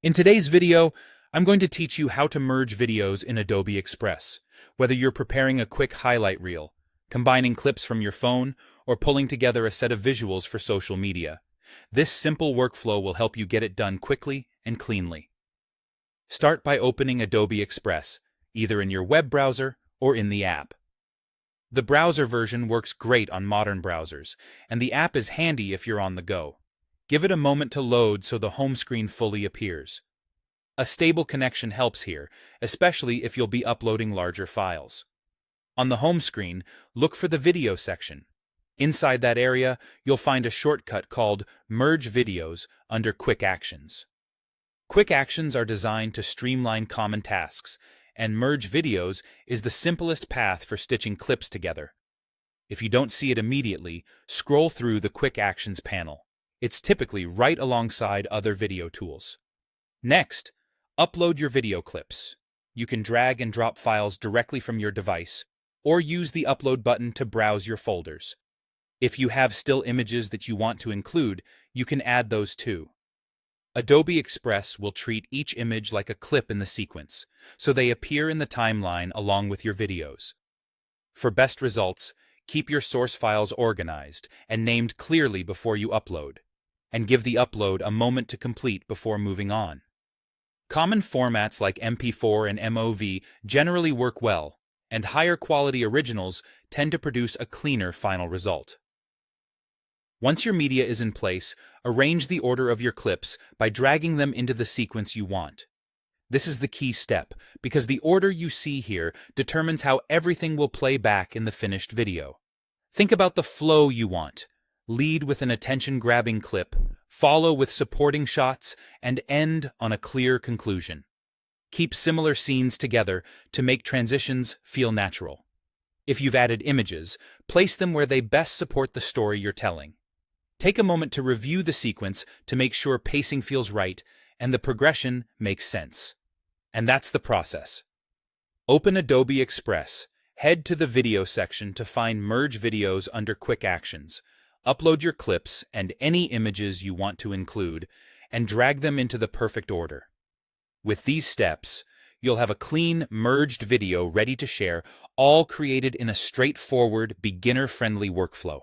In today's video, I'm going to teach you how to merge videos in Adobe Express, whether you're preparing a quick highlight reel, combining clips from your phone, or pulling together a set of visuals for social media. This simple workflow will help you get it done quickly and cleanly. Start by opening Adobe Express, either in your web browser or in the app. The browser version works great on modern browsers, and the app is handy if you're on the go. Give it a moment to load so the home screen fully appears. A stable connection helps here, especially if you'll be uploading larger files. On the home screen, look for the video section. Inside that area, you'll find a shortcut called Merge Videos under Quick Actions. Quick Actions are designed to streamline common tasks, and Merge Videos is the simplest path for stitching clips together. If you don't see it immediately, scroll through the Quick Actions panel. It's typically right alongside other video tools. Next, upload your video clips. You can drag and drop files directly from your device, or use the Upload button to browse your folders. If you have still images that you want to include, you can add those too. Adobe Express will treat each image like a clip in the sequence, so they appear in the timeline along with your videos. For best results, keep your source files organized and named clearly before you upload, and give the upload a moment to complete before moving on. Common formats like MP4 and MOV generally work well, and higher quality originals tend to produce a cleaner final result. Once your media is in place, arrange the order of your clips by dragging them into the sequence you want. This is the key step, because the order you see here determines how everything will play back in the finished video. Think about the flow you want. Lead with an attention-grabbing clip, follow with supporting shots, and end on a clear conclusion. Keep similar scenes together to make transitions feel natural. If you've added images, place them where they best support the story you're telling. Take a moment to review the sequence to make sure pacing feels right and the progression makes sense. And that's the process. Open Adobe Express, head to the video section to find Merge Videos under Quick Actions, upload your clips and any images you want to include, and drag them into the perfect order. With these steps, you'll have a clean, merged video ready to share, all created in a straightforward, beginner-friendly workflow.